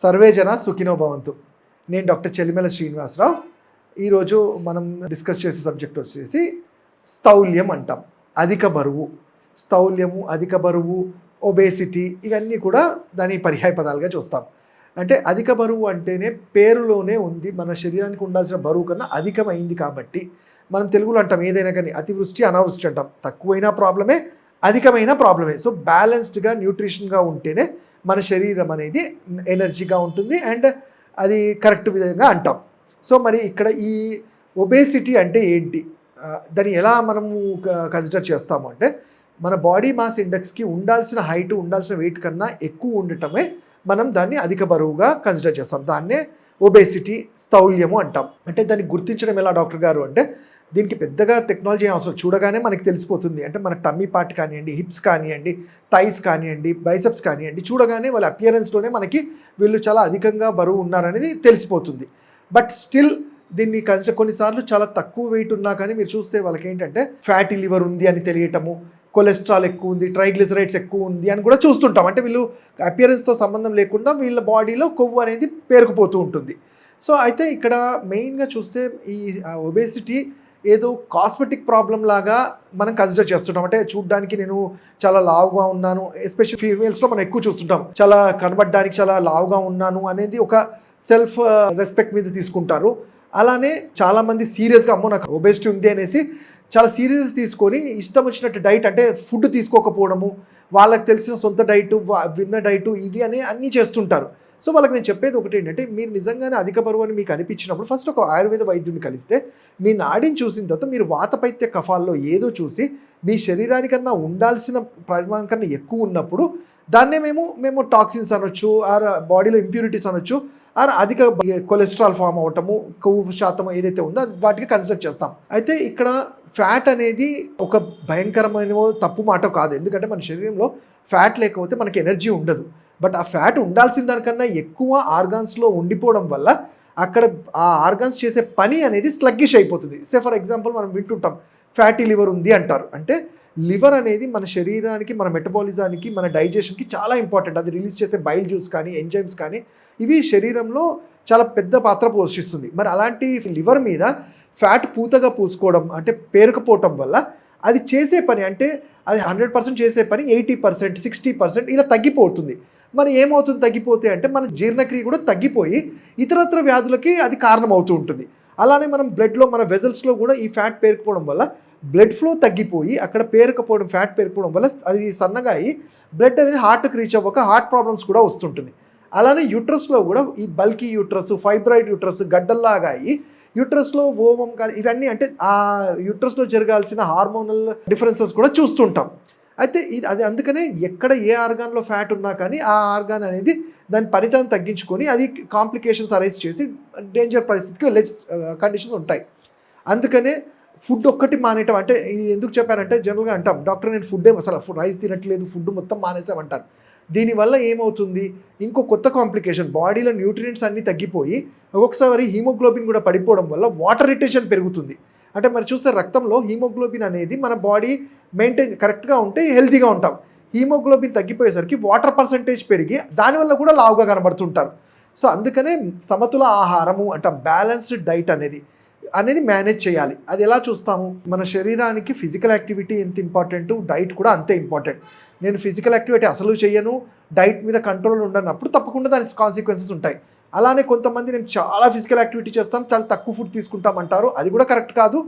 Survey జన సుఖినో భవంతు. నేను డాక్టర్ చెల్లిమెల శ్రీనివాసరావు. ఈరోజు మనం డిస్కస్ చేసే సబ్జెక్ట్ వచ్చేసి స్థౌల్యం అంటాం. అధిక బరువు, స్థౌల్యము, అధిక బరువు, ఒబేసిటీ, ఇవన్నీ కూడా దాని పర్యాయ పదాలుగా చూస్తాం. అంటే అధిక బరువు అంటేనే పేరులోనే ఉంది, మన శరీరానికి ఉండాల్సిన బరువు కన్నా అధికమైంది కాబట్టి మనం తెలుగులో అంటాం ఏదైనా కానీ అతివృష్టి అనావృష్టి అంటాం. తక్కువైనా ప్రాబ్లమే, అధికమైన ప్రాబ్లమే. సో బ్యాలెన్స్డ్గా న్యూట్రిషన్గా ఉంటేనే మన శరీరం అనేది ఎనర్జీగా ఉంటుంది అండ్ అది కరెక్ట్ విధంగా అంటాం. సో మరి ఇక్కడ ఈ ఒబేసిటీ అంటే ఏంటి, దాన్ని ఎలా మనము కన్సిడర్ చేస్తాము అంటే మన బాడీ మాస్ ఇండెక్స్కి ఉండాల్సిన హైట్, ఉండాల్సిన వెయిట్ కన్నా ఎక్కువ ఉండటమే మనం దాన్ని అధిక బరువుగా కన్సిడర్ చేస్తాం. దాన్నే ఒబేసిటీ, స్థౌల్యము అంటాం. అంటే దాన్ని గుర్తించడం ఎలా డాక్టర్ గారు అంటే దీనికి పెద్దగా టెక్నాలజీ అవసరం, చూడగానే మనకి తెలిసిపోతుంది. అంటే మన టమ్మీ పార్ట్ కానివ్వండి, హిప్స్ కానివ్వండి, థైస్ కానివ్వండి, బైసెప్స్ కానివ్వండి, చూడగానే వాళ్ళ అపియరెన్స్లోనే మనకి వీళ్ళు చాలా అధికంగా బరువు ఉన్నారనేది తెలిసిపోతుంది. బట్ స్టిల్ దీన్ని కొన్నిసార్లు చాలా తక్కువ వెయిట్ ఉన్నా కానీ మీరు చూస్తే వాళ్ళకి ఏంటంటే ఫ్యాటీ లివర్ ఉంది అని తెలియటము, కొలెస్ట్రాల్ ఎక్కువ ఉంది, ట్రైగ్లిసరైడ్స్ ఎక్కువ ఉంది అని కూడా చూస్తుంటాం. అంటే వీళ్ళు అపియరెన్స్తో సంబంధం లేకుండా వీళ్ళ బాడీలో కొవ్వు అనేది పేరుకుపోతూ ఉంటుంది. సో అయితే ఇక్కడ మెయిన్గా చూస్తే ఈ ఒబేసిటీ ఏదో కాస్మెటిక్ ప్రాబ్లం లాగా మనం కన్సిడర్ చేస్తుంటాం. అంటే చూడ్డానికి నేను చాలా లావుగా ఉన్నాను, ఎస్పెషల్లీ ఫీమేల్స్లో మనం ఎక్కువ చూస్తుంటాం, చాలా కనబడడానికి చాలా లావుగా ఉన్నాను అనేది ఒక సెల్ఫ్ రెస్పెక్ట్ మీద తీసుకుంటారు. అలానే చాలామంది సీరియస్గా అమ్మో నాకు ఒబేసిటీ ఉంది అనేసి చాలా సీరియస్ తీసుకొని ఇష్టం వచ్చినట్టు డైట్, అంటే ఫుడ్ తీసుకోకపోవడము, వాళ్ళకి తెలిసిన సొంత డైటు, విన్న డైటు, ఇవి అన్నీ చేస్తుంటారు. సో వాళ్ళకి నేను చెప్పేది ఒకటి ఏంటంటే మీరు నిజంగానే అధిక బరువు అని మీకు అనిపించినప్పుడు ఫస్ట్ ఒక ఆయుర్వేద వైద్యుడిని కలిస్తే మీ నాడిని చూసిన తర్వాత మీరు వాతపైత్య కఫాల్లో ఏదో చూసి మీ శరీరానికన్నా ఉండాల్సిన పరిమాణం కన్నా ఎక్కువ ఉన్నప్పుడు దాన్నే మేము టాక్సిన్స్ అనొచ్చు, ఆర్ బాడీలో ఇంప్యూరిటీస్ అనొచ్చు, ఆర్ అధిక కొలెస్ట్రాల్ ఫామ్ అవటము, కొవ్వు శాతం ఏదైతే ఉందో వాటికి కన్సిడర్ చేస్తాం. అయితే ఇక్కడ ఫ్యాట్ అనేది ఒక భయంకరమైన తప్పు మాట కాదు. ఎందుకంటే మన శరీరంలో ఫ్యాట్ లేకపోతే మనకి ఎనర్జీ ఉండదు. బట్ ఆ ఫ్యాట్ ఉండాల్సిన దానికన్నా ఎక్కువ ఆర్గాన్స్లో ఉండిపోవడం వల్ల అక్కడ ఆ ఆర్గాన్స్ చేసే పని అనేది స్లగ్గిష్ అయిపోతుంది. సే ఫర్ ఎగ్జాంపుల్ మనం వింటుంటాం ఫ్యాటీ లివర్ ఉంది అంటారు. అంటే లివర్ అనేది మన శరీరానికి, మన మెటబాలిజానికి, మన డైజెషన్కి చాలా ఇంపార్టెంట్. అది రిలీజ్ చేసే బైల్ జ్యూస్ కానీ, ఎంజైమ్స్ కానీ, ఇవి శరీరంలో చాలా పెద్ద పాత్ర పోషిస్తుంది. మరి అలాంటి లివర్ మీద ఫ్యాట్ పూతగా పూసుకోవడం అంటే పేరుకపోవటం వల్ల అది చేసే పని, అంటే అది 100% చేసే పని 80%, 60% ఇలా తగ్గిపోతుంది. మరి ఏమవుతుంది తగ్గిపోతే అంటే మన జీర్ణక్రియ కూడా తగ్గిపోయి ఇతరత్ర వ్యాధులకి అది కారణం అవుతూ ఉంటుంది. అలానే మనం బ్లడ్లో, మన వెజల్స్లో కూడా ఈ ఫ్యాట్ పేరుకుపోవడం వల్ల బ్లడ్ ఫ్లో తగ్గిపోయి అక్కడ పేరుకపోవడం, ఫ్యాట్ పేరుకోవడం వల్ల అది సన్నగా అయ్యి బ్లడ్ అనేది హార్ట్కి రీచ్ అవ్వక హార్ట్ ప్రాబ్లమ్స్ కూడా వస్తుంటుంది. అలానే యూట్రస్లో కూడా ఈ బల్కీ యూట్రస్, ఫైబ్రాయిడ్ యూట్రస్, గడ్డల్లాగా అయ్యి యూట్రస్లో ఓవం కానీ ఇవన్నీ, అంటే ఆ యూట్రస్లో జరగాల్సిన హార్మోనల్ డిఫరెన్సెస్ కూడా చూస్తుంటాం. అయితే అది అందుకనే ఎక్కడ ఏ ఆర్గాన్లో ఫ్యాట్ ఉన్నా కానీ ఆ ఆర్గాన్ అనేది దాని పనితనం తగ్గించుకొని అది కాంప్లికేషన్స్ అరైజ్ చేసి డేంజర్ పరిస్థితికి వెళ్ళే కండిషన్స్ ఉంటాయి. అందుకనే ఫుడ్ ఒక్కటి మానేయటం, అంటే ఇది ఎందుకు చెప్పానంటే జనరల్గా అంటాం డాక్టర్ నేను అసలు రైస్ తినట్లేదు, ఫుడ్ మొత్తం మానేసామంటారు. దీనివల్ల ఏమవుతుంది, ఇంకో కొత్త కాంప్లికేషన్, బాడీలో న్యూట్రియంట్స్ అన్నీ తగ్గిపోయి ఒక్కొక్కసారి హీమోగ్లోబిన్ కూడా పడిపోవడం వల్ల వాటర్ రిటెన్షన్ పెరుగుతుంది. అంటే మరి చూస్తే రక్తంలో హీమోగ్లోబిన్ అనేది మన బాడీ మెయింటైన్ కరెక్ట్గా ఉంటే హెల్తీగా ఉంటాం. హీమోగ్లోబిన్ తగ్గిపోయేసరికి వాటర్ పర్సంటేజ్ పెరిగి దానివల్ల కూడా లావుగా కనబడుతుంటారు. సో అందుకనే సమతుల ఆహారము అంటే బ్యాలెన్స్డ్ డైట్ అనేది మేనేజ్ చేయాలి. అది ఎలా చూస్తాము, మన శరీరానికి ఫిజికల్ యాక్టివిటీ ఎంత ఇంపార్టెంట్, డైట్ కూడా అంతే ఇంపార్టెంట్. నేను ఫిజికల్ యాక్టివిటీ అసలు చేయను, డైట్ మీద కంట్రోల్ ఉండనప్పుడు తప్పకుండా దాని కాన్సిక్వెన్సెస్ ఉంటాయి. అలానే కొంతమంది నేను చాలా ఫిజికల్ యాక్టివిటీ చేస్తాను, చాలా తక్కువ ఫుడ్ తీసుకుంటామంటారు. అది కూడా కరెక్ట్ కాదు.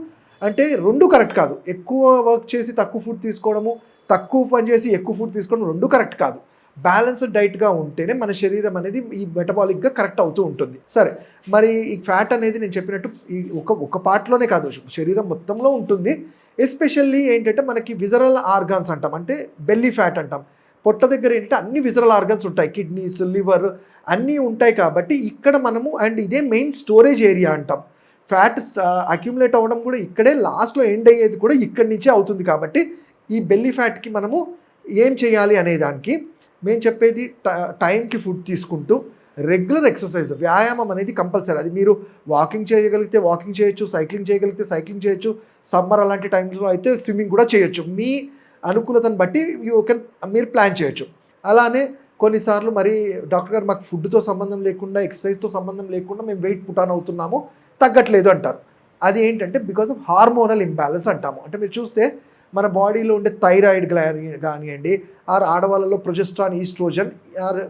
అంటే రెండు కరెక్ట్ కాదు. ఎక్కువ వర్క్ చేసి తక్కువ ఫుడ్ తీసుకోవడము, తక్కువ పని చేసి ఎక్కువ ఫుడ్ తీసుకోవడం రెండు కరెక్ట్ కాదు. బ్యాలెన్స్డ్ డైట్గా ఉంటేనే మన శరీరం అనేది ఈ మెటబాలిక్గా కరెక్ట్ అవుతూ ఉంటుంది. సరే, మరి ఈ ఫ్యాట్ అనేది నేను చెప్పినట్టు ఈ ఒక పార్ట్లోనే కాదు, శరీరం మొత్తంలో ఉంటుంది. ఎస్పెషల్లీ ఏంటంటే మనకి విజరల్ ఆర్గాన్స్ అంటాం, అంటే బెల్లీ ఫ్యాట్ అంటాం. పొట్ట దగ్గర ఏంటంటే అన్ని విజరల్ ఆర్గాన్స్ ఉంటాయి, కిడ్నీస్, లివర్ అన్నీ ఉంటాయి. కాబట్టి ఇక్కడ మనము అండ్ ఇదే మెయిన్ స్టోరేజ్ ఏరియా అంటాం. ఫ్యాట్ అక్యుములేట్ అవ్వడం కూడా ఇక్కడే, లాస్ట్లో ఎండ్ అయ్యేది కూడా ఇక్కడి నుంచే అవుతుంది. కాబట్టి ఈ బెల్లీ ఫ్యాట్కి మనము ఏం చేయాలి అనే దానికి మేము చెప్పేది టైంకి ఫుడ్ తీసుకుంటూ రెగ్యులర్ ఎక్సర్సైజ్, వ్యాయామం అనేది కంపల్సరీ. అది మీరు వాకింగ్ చేయగలిగితే వాకింగ్ చేయొచ్చు, సైక్లింగ్ చేయగలిగితే సైక్లింగ్ చేయొచ్చు, సమ్మర్ అలాంటి టైంలో అయితే స్విమ్మింగ్ కూడా చేయొచ్చు. మీ అనుకూలతను బట్టి మీరు ప్లాన్ చేయొచ్చు. అలానే కొన్నిసార్లు మరి డాక్టర్ గారు మాకు ఫుడ్తో సంబంధం లేకుండా ఎక్సర్సైజ్తో సంబంధం లేకుండా మేము వెయిట్ పుటాన్ అవుతున్నాము, తగ్గట్లేదు అంటారు. అది ఏంటంటే బికాస్ ఆఫ్ హార్మోనల్ ఇంబ్యాలెన్స్ అంటాము. అంటే మీరు చూస్తే మన బాడీలో ఉండే థైరాయిడ్ కానివ్వండి, ఆడవాళ్ళలో ప్రొజెస్ట్రాన్, ఈస్ట్రోజన్,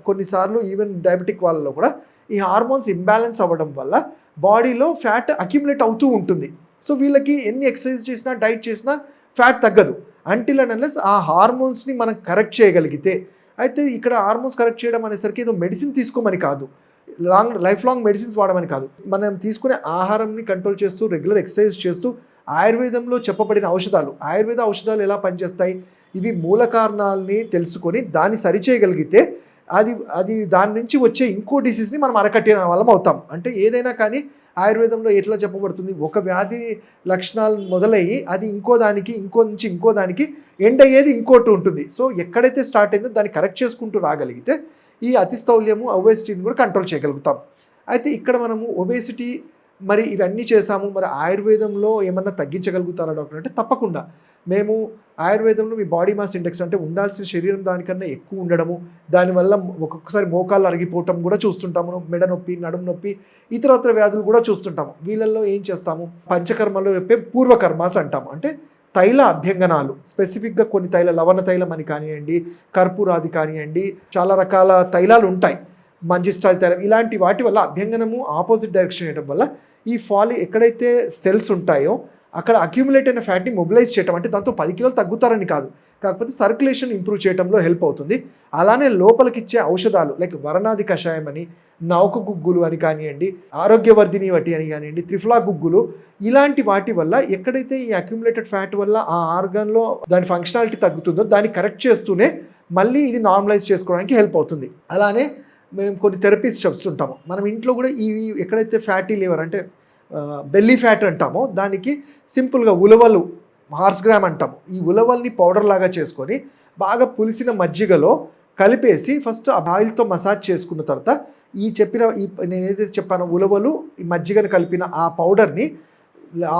కొన్నిసార్లు ఈవెన్ డయాబెటిక్ వాళ్ళలో కూడా ఈ హార్మోన్స్ ఇంబ్యాలెన్స్ అవ్వడం వల్ల బాడీలో ఫ్యాట్ అక్యుములేట్ అవుతూ ఉంటుంది. సో వీళ్ళకి ఎన్ని ఎక్సర్సైజ్ చేసినా డైట్ చేసినా ఫ్యాట్ తగ్గదు అంటిల్ అండ్ అన్లెస్ ఆ హార్మోన్స్ని మనం కరెక్ట్ చేయగలిగితే. అయితే ఇక్కడ హార్మోన్స్ కరెక్ట్ చేయడం అనేసరికి ఏదో మెడిసిన్ తీసుకోమని కాదు, లైఫ్ లాంగ్ మెడిసిన్స్ వాడమని కాదు, మనం తీసుకునే ఆహారంని కంట్రోల్ చేస్తూ రెగ్యులర్ ఎక్సర్సైజ్ చేస్తూ ఆయుర్వేదంలో చెప్పబడిన ఆయుర్వేద ఔషధాలు ఎలా పనిచేస్తాయి, ఇవి మూల కారణాలని తెలుసుకొని దాన్ని సరిచేయగలిగితే అది దాని నుంచి వచ్చే ఇంకో డిసీజ్ని మనం అరకట్టిన వాళ్ళం అవుతాం. అంటే ఏదైనా కానీ ఆయుర్వేదంలో ఎట్లా చెప్పబడుతుంది, ఒక వ్యాధి లక్షణాలు మొదలయ్యి అది ఇంకో నుంచి ఇంకో దానికి ఎండ్ అయ్యేది ఇంకోటి ఉంటుంది. సో ఎక్కడైతే స్టార్ట్ అయిందో దాన్ని కరెక్ట్ చేసుకుంటూ రాగలిగితే ఈ అతిస్థౌల్యము, ఒబేసిటీని కూడా కంట్రోల్ చేయగలుగుతాం. అయితే ఇక్కడ మనము ఒబేసిటీ మరి ఇవన్నీ చేసాము, మరి ఆయుర్వేదంలో ఏమన్నా తగ్గించగలుగుతారా డాక్టర్ అంటే తప్పకుండా. మేము ఆయుర్వేదంలో మీ బాడీ మాస్ ఇండెక్స్ అంటే ఉండాల్సిన శరీరం దానికన్నా ఎక్కువ ఉండడము, దానివల్ల ఒక్కొక్కసారి మోకాళ్ళు అరిగిపోవటం కూడా చూస్తుంటాము, మెడ నొప్పి, నడుము నొప్పి, ఇతరత్ర వ్యాధులు కూడా చూస్తుంటాము. వీళ్ళల్లో ఏం చేస్తాము, పంచకర్మలో చెప్పే పూర్వకర్మాస్ అంటాము. అంటే తైల అభ్యంగనాలు, స్పెసిఫిక్గా కొన్ని లవణ తైలం అని కానివ్వండి, కర్పూరాది కానివ్వండి, చాలా రకాల తైలాలు ఉంటాయి, మంజిస్టాల్ తైలం, ఇలాంటి వాటి వల్ల అభ్యంగనము ఆపోజిట్ డైరెక్షన్ చేయడం వల్ల ఈ ఎక్కడైతే సెల్స్ ఉంటాయో అక్కడ అక్యూములేట్ అయిన ఫ్యాట్ని మొబిలైజ్ చేయడం, అంటే దాంతో 10 కిలోలు తగ్గుతారని కాదు, కాకపోతే సర్క్యులేషన్ ఇంప్రూవ్ చేయడంలో హెల్ప్ అవుతుంది. అలానే లోపలికిచ్చే ఔషధాలు లైక్ వరణాది కషాయం అని, నౌక గుగ్గులు అని కానివ్వండి, ఆరోగ్యవర్ధిని వటి అని కానివ్వండి, త్రిఫలా గుగ్గులు, ఇలాంటి వాటి వల్ల ఎక్కడైతే ఈ అక్యూములేటెడ్ ఫ్యాట్ వల్ల ఆ ఆర్గాన్లో దాని ఫంక్షనాలిటీ తగ్గుతుందో దాన్ని కరెక్ట్ చేస్తూనే మళ్ళీ ఇది నార్మలైజ్ చేసుకోవడానికి హెల్ప్ అవుతుంది. అలానే మేము కొన్ని థెరపీస్ చెప్తుంటాము. మనం ఇంట్లో కూడా ఇవి ఎక్కడైతే ఫ్యాటీ లివర్ అంటే బెల్లీ ఫ్యాట్ అంటామో దానికి సింపుల్గా ఉలవలు, హార్స్ గ్రామ్ అంటాము, ఈ ఉలవల్ని పౌడర్ లాగా చేసుకొని బాగా పులిసిన మజ్జిగలో కలిపేసి ఫస్ట్ ఆ ఆయిల్తో మసాజ్ చేసుకున్న తర్వాత నేను ఏదైతే చెప్పానో ఉలవలు, ఈ మజ్జిగను కలిపిన ఆ పౌడర్ని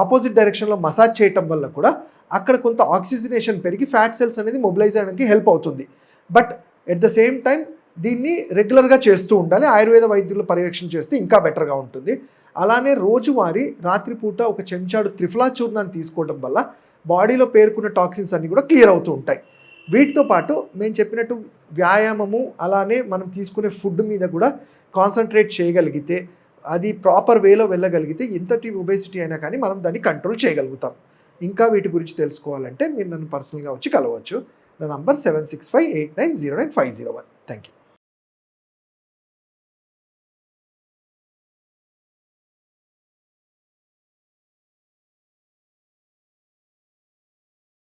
ఆపోజిట్ డైరెక్షన్లో మసాజ్ చేయటం వల్ల కూడా అక్కడ కొంత ఆక్సిజనేషన్ పెరిగి ఫ్యాట్ సెల్స్ అనేది మొబిలైజ్ అవ్వడానికి హెల్ప్ అవుతుంది. But at the same time దీన్ని రెగ్యులర్గా చేస్తూ ఉండాలి. ఆయుర్వేద వైద్యుల పర్యవేక్షణ చేస్తే ఇంకా బెటర్గా ఉంటుంది. అలానే రోజువారీ రాత్రిపూట ఒక చెంచాడు త్రిఫలా చూర్ణాన్ని తీసుకోవడం వల్ల బాడీలో పేరుకున్న టాక్సిన్స్ అన్నీ కూడా క్లియర్ అవుతూ ఉంటాయి. వీటితో పాటు మేము చెప్పినట్టు వ్యాయామము, అలానే మనం తీసుకునే ఫుడ్ మీద కూడా కాన్సన్ట్రేట్ చేయగలిగితే, అది ప్రాపర్ వేలో వెళ్ళగలిగితే ఎంతటి ఒబేసిటీ అయినా కానీ మనం దాన్ని కంట్రోల్ చేయగలుగుతాం. ఇంకా వీటి గురించి తెలుసుకోవాలంటే మీరు నన్ను పర్సనల్గా వచ్చి కలవచ్చు. నా నంబర్ 7658909501. Thank you.